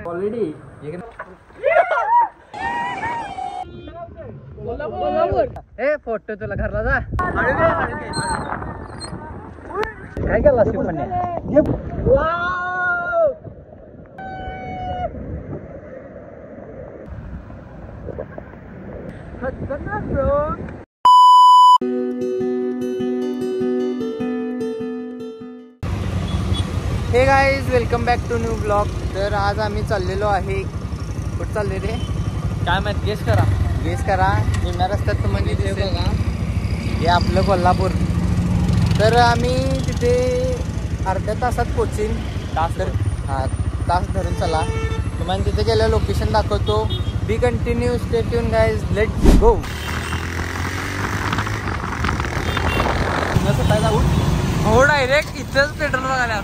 Already ए photo तुला घरला जा काय केला हे guys welcome back to new blog. तर आज आम्ही चाललेलो आहे. कुठं चालले रे काय माहित? गेस करा निम्या रस्त्यात तुम्हाला दिसेल हे आपलं कोल्हापूर. तर आम्ही तिथे अर्ध्या तासात पोचीन. तास धरून चला तुम्हाला तिथे गेलं लोकेशन दाखवतो. बी continue stay tune guys. Let's go. हो डायरेक्ट इथंच पेट्रोल बघायला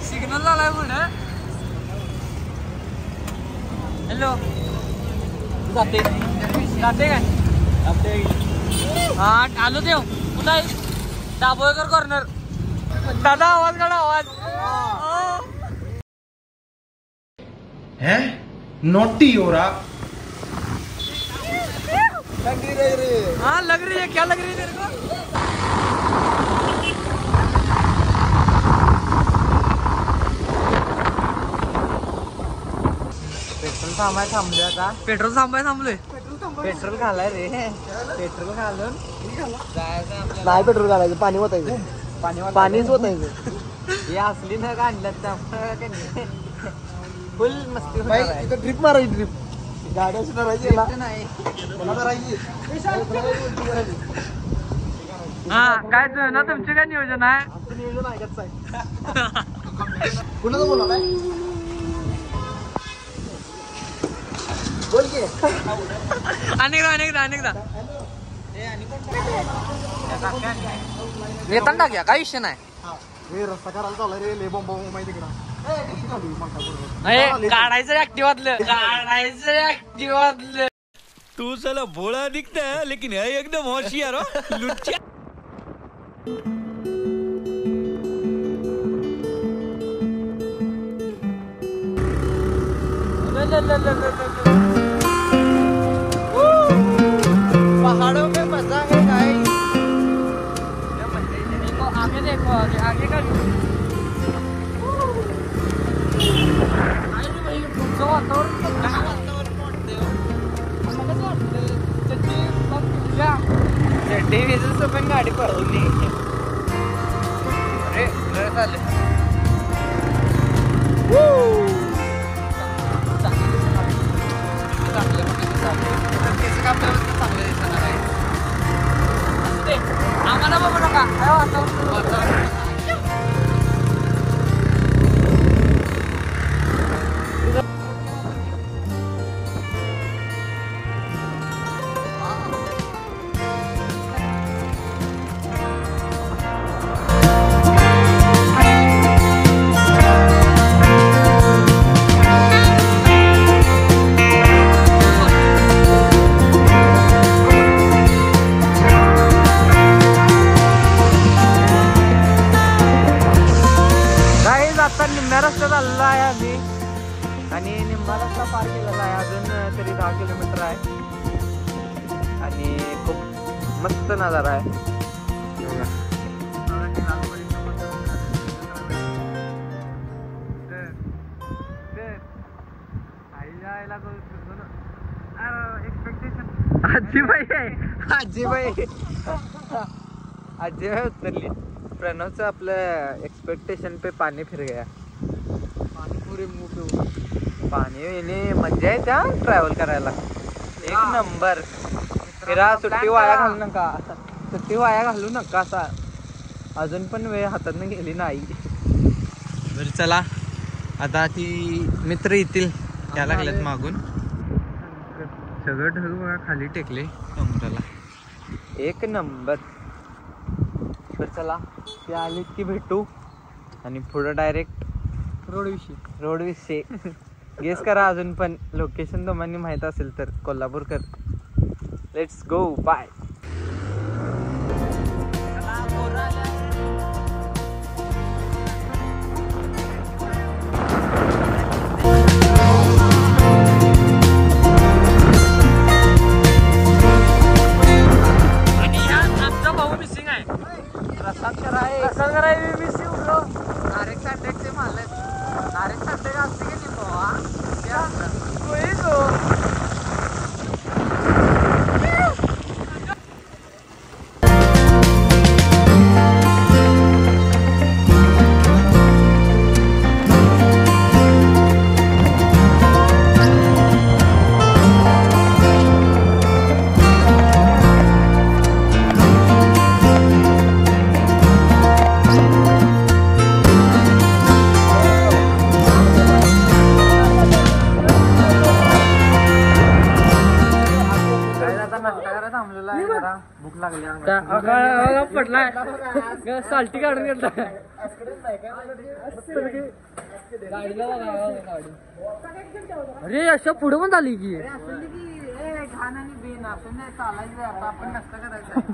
सिग्नल झालाय पुढे. हॅलो जाते काय हा आलो देव कुठं दाभोळकर कॉर्नर. दादा आवाज काढा आवाज. है नोटी हो रहा हाँ लग रही है. क्या लग रही है तेरे को? पेट्रोल थांबलोय. पेट्रोल घालाय रे. पेट्रोल घालून जायचं. नाही पेट्रोल घालायचं पाणी ओतायचं. पाणीच ओतायचं. हे असली न काढल्यात त्यामुळे फुल मस्ती. ट्रिप मारायची. ट्रिप गाड्या सुधारायची नाही. हा काय ना तुमचे काय नियोजन आहे? आमचं नियोजन ऐकत आहे. कुणाचं बोला काय बोल की. अनेकदा येताना टाकूया काय विषय नाही. रस्ता करायला चालला रे. ले बॉम्ब माहिती काढायचं ऍक्टिव्हातलं. तू साला भोळा दिखता है लेकिन है एकदम होशियार हो लुच्चा. पहाड़ों पे मजा है गाइस. देखो आगे का चड्डी विजेल पण गाडी पळवली. अरे चालले आम्हाला बघू नका. निम्म्या रस्त्यात आलेला आहे आम्ही आणि निम्मा रस्ता पार केलेला आहे. अजून तरी 10 किलोमीटर आहे आणि खूप मस्त नजारा आहे. आजीबाई उतरली. प्रणवचं आपलं एक्सपेक्टेशन पे पाणी फिर गया. पाणी पुरे मुंह पाणी येणे मजा आहे त्या ट्रॅव्हल करायला. एक नंबर. फिरा सुट्टी वाया घालू नका. सुट्टी वाया घालू नका. असा अजून पण वेळ हातातनं गेली नाही. बरं चला आता ती मित्र येतील. त्या लागल्यात मागून. सगळं ढग बघा खाली टेकले समुद्राला. एक नंबर. तर चला ते आलेत की भेटू आणि पुढं डायरेक्ट रोड विषयी गेस करा. अजून पण लोकेशन तुम्हाला माहित असेल तर कोल्हापूरकर. Let's go. बाय. पडलाय साल्टी काढून घेतला अरे अशा पुढे पण झाली की घाण आणि बेन आपण चालायचं आता आपण नसतं करायचं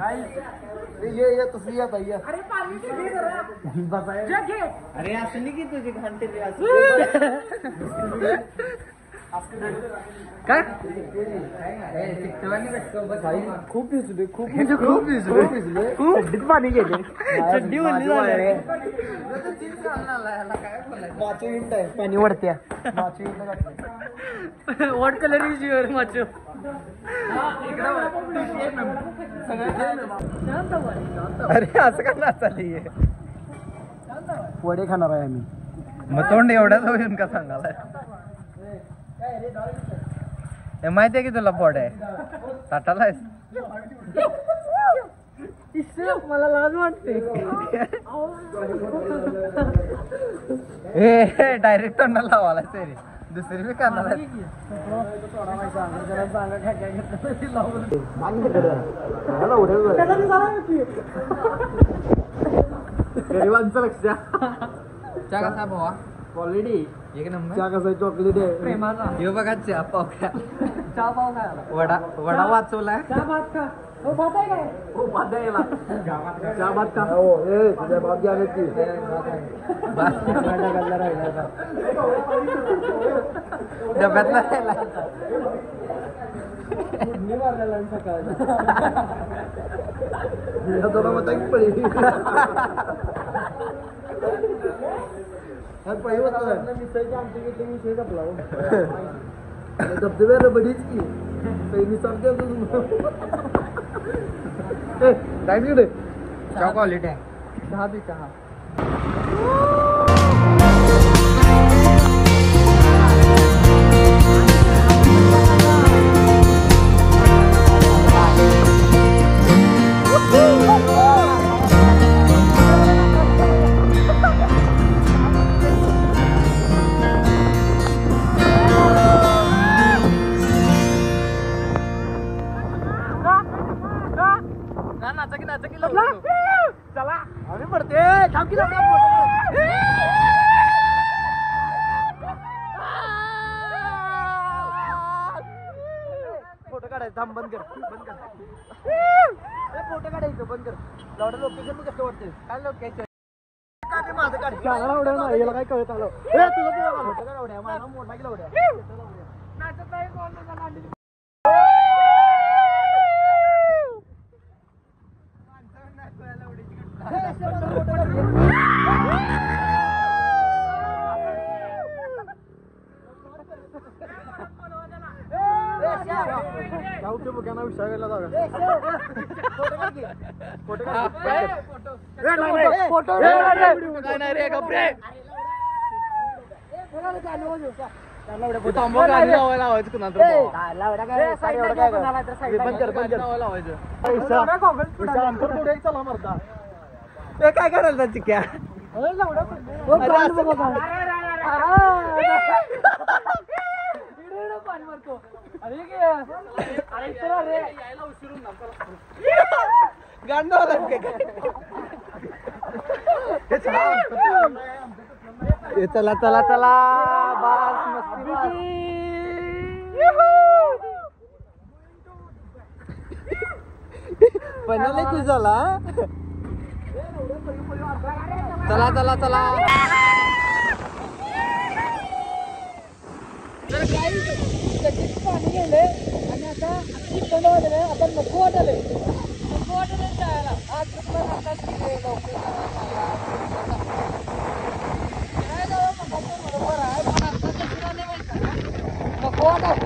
अरे असं नाही की तुझी घाण काय खूप भिजले खूप म्हणजे खूप भिजले चड्डीत पाणी गेले चड्डी म्हणली पाणी वडत्या what colour is your macho अरे असं का नाचाली वडे खाणार आहे आम्ही मग तोंड एवढ्याच होईल का सांगायला माहिती आहे की तुला पोट आहे ताटाला मला लाज वाटते हे डायरेक्ट तोंडाला लावायला तरी दुसरी बी करणार गरिबांचं लक्ष द्या चहा कसा भावा क्वालिटी एक नंबर चहा कसा चॉकलेट आहे प्रेमाचा हे बघा चहा पाव खा चहा पाव खा वडा वडा वाचवलाय चहा भात खा हो भात आहे काय हो भात आहे चहा भात खा हो ए तुझ्या भात घ्या की भात घालला राहिला डब्यातला राहिला मुडणी मारलेला सकाळी थोडा मत की पडी मिसळची आमची घेतली विषय आपला धबधब्या बडीच की पहिली चालते चहा क्वालिटी आहे चहा बी चहा चला आम्ही पडते फोटो काढायचं थांब बंद कर फोटो काढायचं बंद कर लावडा लोकेशन मग कसं वाटते काय लोकेशन माझं काढ लावड्या ना याला काय कळत आलं तुला फोटो का लावड्या माझा मोठा की लावड्या नाचत नाही काय करायला चिक्या पाणी मारतो अरे गांड चला चला चला बास मस्ती पणाले तू झाला चला चला चला तर काही पाणी गेले आणि आता थंड वाटले आता नको वाटले जायला आज बरोबर आहे पण आता नको वाटत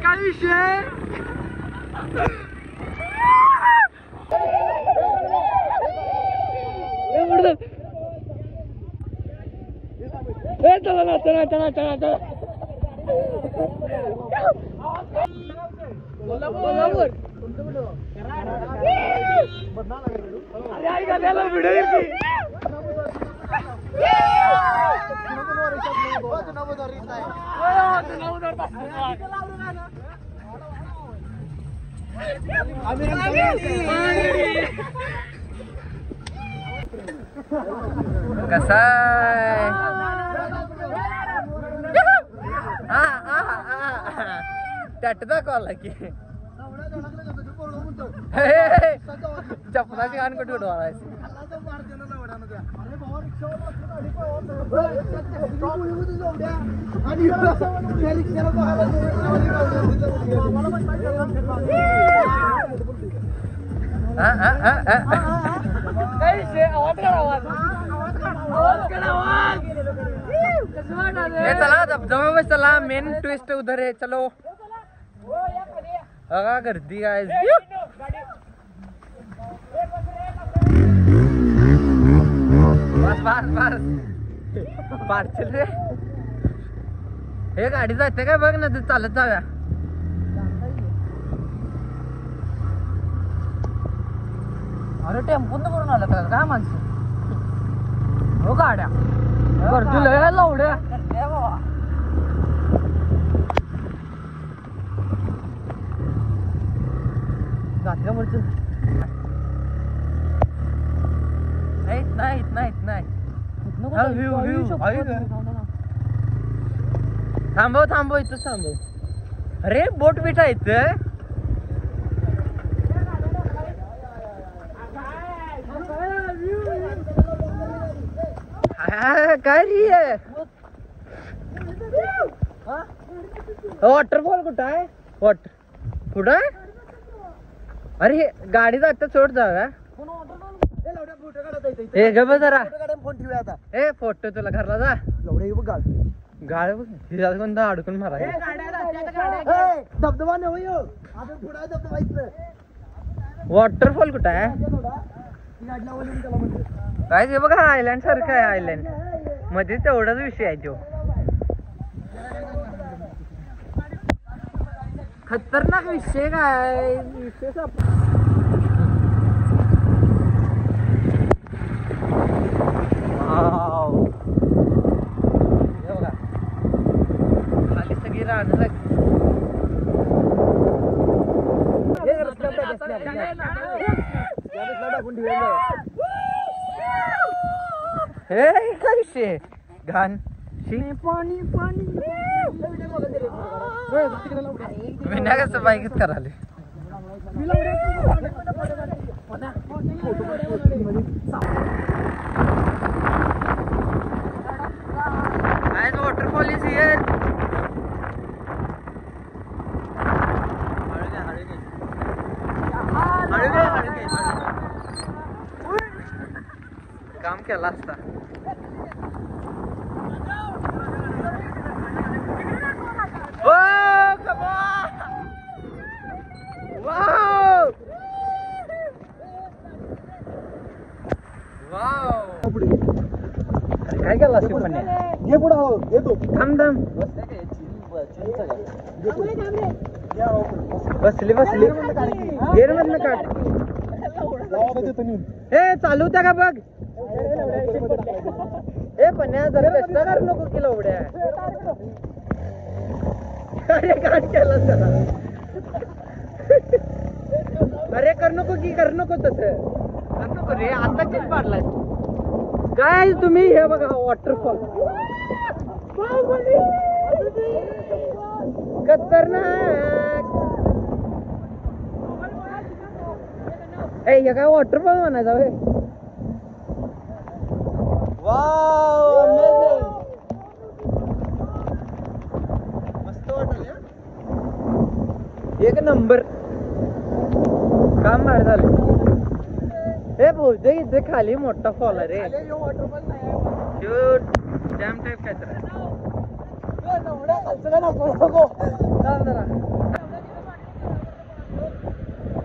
काय विषय कसा टॅट दाखवाला की चपलाची गाण कुठे उडवायची चला धबधबा बस चला मेन ट्विस्ट उधर है चलो अगा गर्दी काय बस बस बस पार्सल रे हे गाडी जाते काय बघ ना ते चालत जाव्या अरे टेम्पोन करून आलं का काय माणसं हो गाड्या गर्दी लय लावड्या जाते म्हणतो नाही थांबव थांबव इथं थांबव अरे बोट बिठायचं काय रे वॉटरफॉल कुठं आहे कुठं आहे अरे गाडी जात सोड जाव्या ए ग जरा फोन ठेवूया आता ए फोटो तुला घरला जा गाळ कोणता अडकून मारा धबधबा वॉटरफॉल कुठं आहे काय ते बघा आयलँड सारखं आहे आयलँड मध्ये तेवढाच विषय आहे तो खतरनाक विषय काय विषय खाली सगळी राहणार हे काय विषय घाण पाणी पाणी विना कसं बाईकच कराले वॉटरफॉल इज हियर काम केला असता काय केला हे पुढं येतो थांब थांब बसली गेर मधनं काढ हे चालू होत्या का बघ हे पन्या जरा कष्ट कर नको किलो उड्या अरे काढ केला त्याला अरे कर नको तसं रे आता चेक पाडलाय काय तुम्ही हे बघा वॉटरफॉल खतरनाक हे काय वॉटरफॉल म्हणायचा होय वाव अमेझिंग मस्त वाटलं एक नंबर काम भारी झालं हे बहुतेक इथे खाली मोठा फॉल आहे रे डॅम टाईप काय तर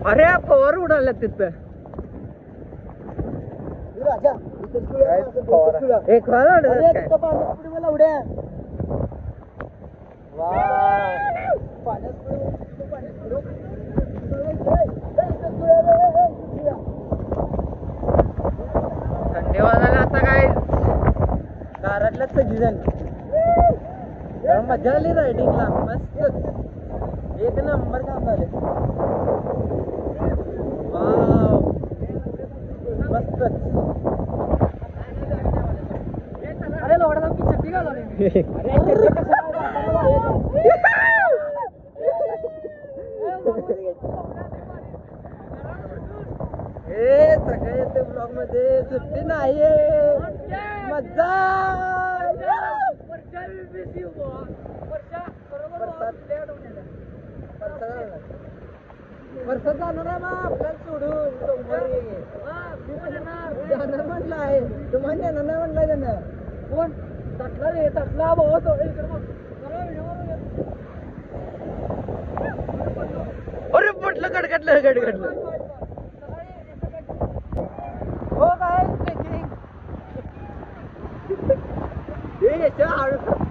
अरे पवर उडाल्या तिथं एक उड्या थंडी वाजायला आता काय दारातल्याच सगळीजण मजा आली रायडिंगला मस्त एक नंबर काम झाले मस्त अरे लोडा की चट्टी घालवली सगळे येते ब्लॉग मध्ये सुट्टी नाहीये मजा वर्षात जाणार आहे मग आपल्याला सोडून जाणार म्हटलं आहे तुम्हाला येणार नाही म्हटलंय त्यानं कोण तटला रे तटला भाऊ अरे म्हटलं गडगडलं हो काय ट्रेकिंग हे याच्या हळू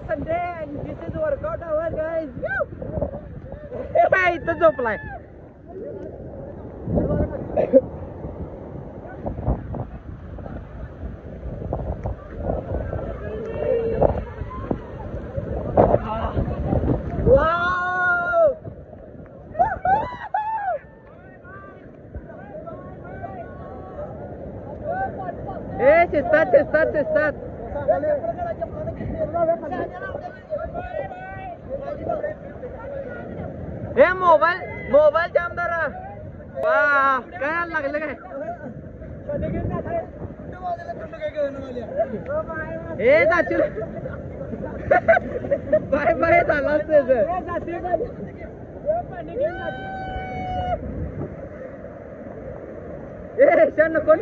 Sunday and this is workout hour guys. इथं झोपलाय शिस्तात हे मोबाईल जाम धरा वा काय लागलं काय हे जाशील बाय बाय झाला नको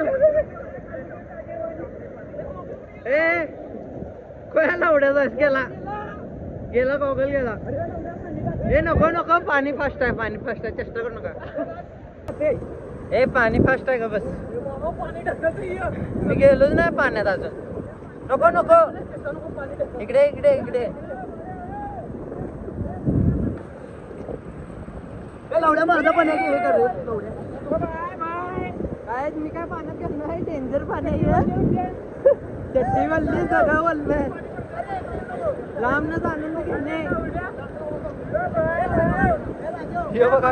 कोणाला उड्या गेला गॉगल गेला हे नको पाणी फास्ट आहे चेष्टा करू नका हे पाणी फास्ट आहे का बस मी गेलोच नाही पाण्यात अजून नको इकडे लवड्या माझा पण हे कर काय मी काय पाण्यात करणार आहे डेंजर पाणी आहे चट्टी वल्ली सगळं वल्लय लांबनच आनंद घेणे हे बघा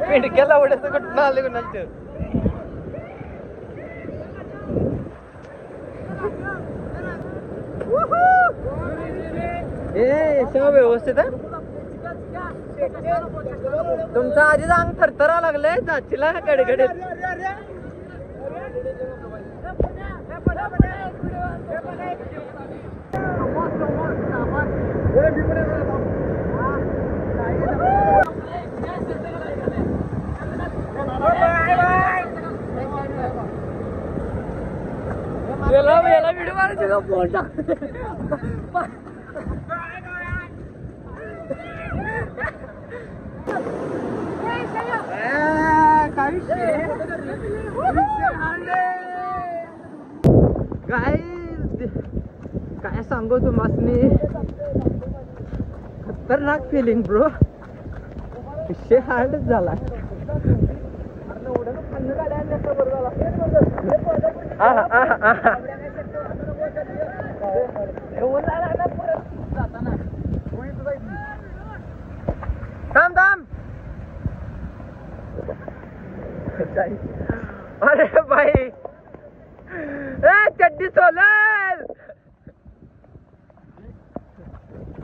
पिंडक्याला उड्याचं कुठं आले कुणाला व्यवस्थित आहे तुमचा आधीच अंग थरथरा लागलंय जाचीला गडगडीत याला व्हिडिओ मारायचे का फोन काय सांगू तुम्हासनी खतरनाक फिलिंग ब्रो विषय हार्डच झाला थांब अरे भाई चड्डी सोलल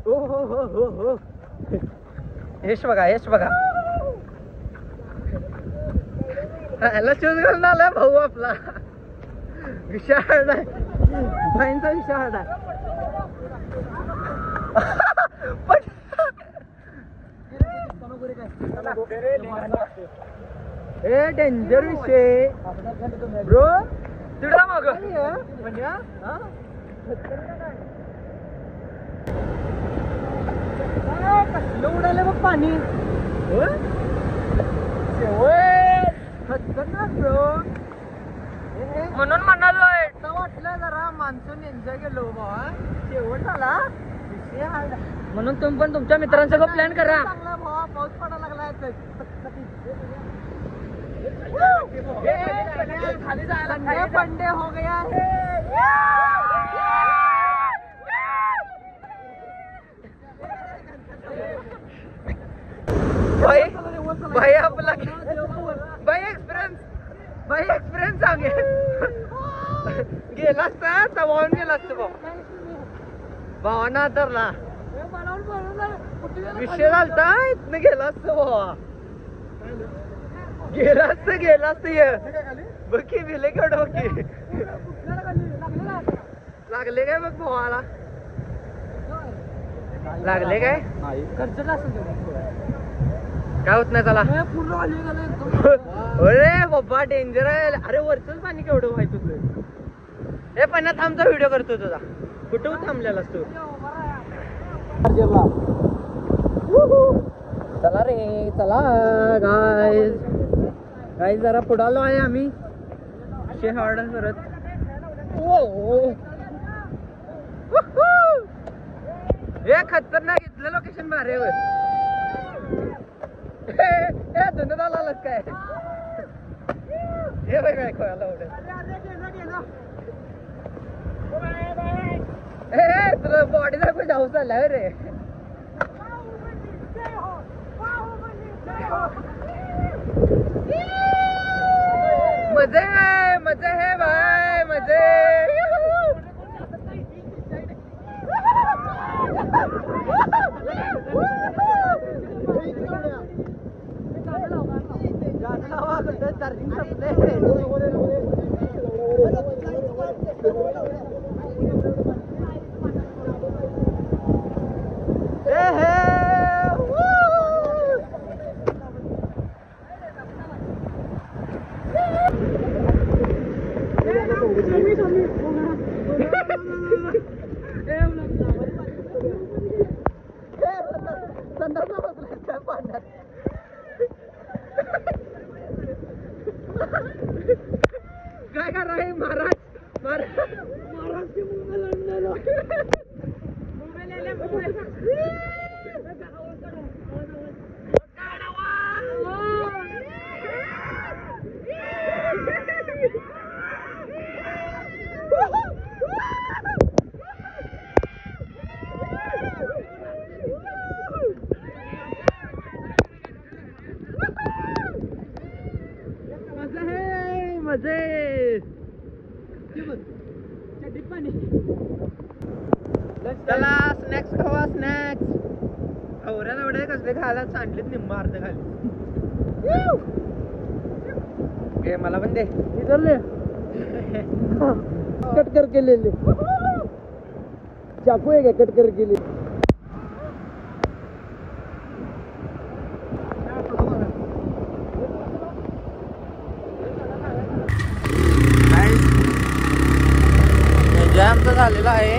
हो यश बघा ह्याला शूज घालून आलाय भाऊ आपला विशाळ आहे भाईंचा विशाळ आहे डेंजर विषय ब्रो तिकडा मग कसलं उडाले बघ पाणी खतरनाक ब्रो. म्हणून म्हणालोय वाटलं जरा मान्सून एन्जॉय केलो बाबा. शेवट आला म्हणून तुम्ही पण तुमच्या मित्रांसोबत प्लॅन करा. चांगला भावा पाऊस पडायला लागलाय. खाली जायला पंडे हो गया भाई आपला भाई एक्सपिरियन्स सांगे गेला असता तवाहून गेला असतो भावाना तरला विषय झालता इथनं गेला असतो भावा. गेला असत ये बघ की भिले केवढं बघ की लागले काय बघ भावाला लागले काय काय होत नाही त्याला अरे बाबा डेंजर आहे. अरे वरचंच पाणी केवढं व्हायचं तुझं. हे पण थांबचा व्हिडिओ करतो तुझा. कुठं थांबलेलास तू. चला रे चला गाईज जरा पुढालो आहे आम्ही शेहार्डन करत. हे खतरनाक इथलं लोकेशन भारी धुंद आलाच काय हे बघ काय खोयाला तुला बॉडी दाखव जाऊ चाललाय रे. मजे है भाई मजे. चार्जिंग काय कर रहा है महाराज के मुंह में लड़ने लो. मजे चला स्नॅक्स खावा स्नॅक्स. खवऱ्याला एवढे कसले खायला सांडलेत निम्मा अर्ध खाली. मला पण दे कट कर केलेले चाकू आहे का कट कर केले. आमचं झालेलं आहे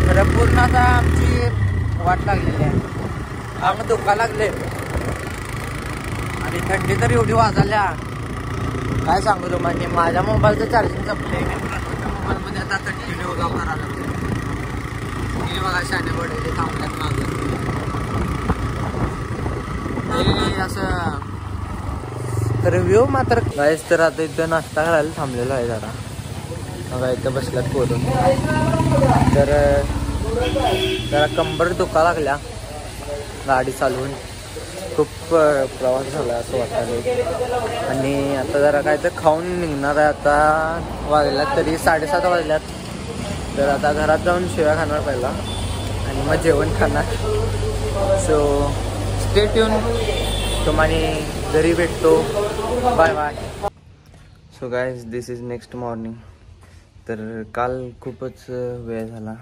खरं पूर्ण आता आमची वाट लागलेली आहे. अंग दुखा लागले आणि थंडी तर एवढी वाजल्या काय सांगू तुम्हाला. माझ्या मोबाईलचं चार्जिंग संपले. मोबाईलमध्ये आता कंटिन्यू गाव करायला लागले. मी बघा शाने पडले थांबल्यात मागं असं. तर व्ह्यू मात्र काहीच. तर आता इथं नाश्ता करायला थांबलेला आहे जरा. बघा इथं बसल्यात पोरून. तर जरा कंबर दुखा लागल्या गाडी चालवून. खूप प्रवास झाला असं वाटतं. आणि आता जरा काय तर खाऊन निघणार आहे. आता वाजल्यात तरी 7:30 वाजल्यात. तर आता घरात जाऊन शिव्या खाणार पहिला आणि मग जेवण खाणार. So stay tuned. तुम्हाला घरी भेटतो. Bye bye. So guys this is next morning. तर काल खूपच वेळ झाला.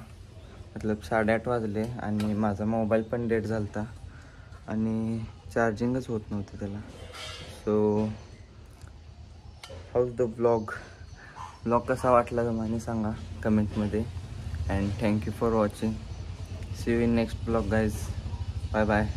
मतलब 8:30 वाजले आणि माझा मोबाईल पण डेड झाला होता आणि चार्जिंगच होत नव्हतं त्याला. So how's the vlog. Blog कसा वाटला तुम्हाला सांगा कमेंटमध्ये. And thank you for watching. See you in next blog guys. Bye bye.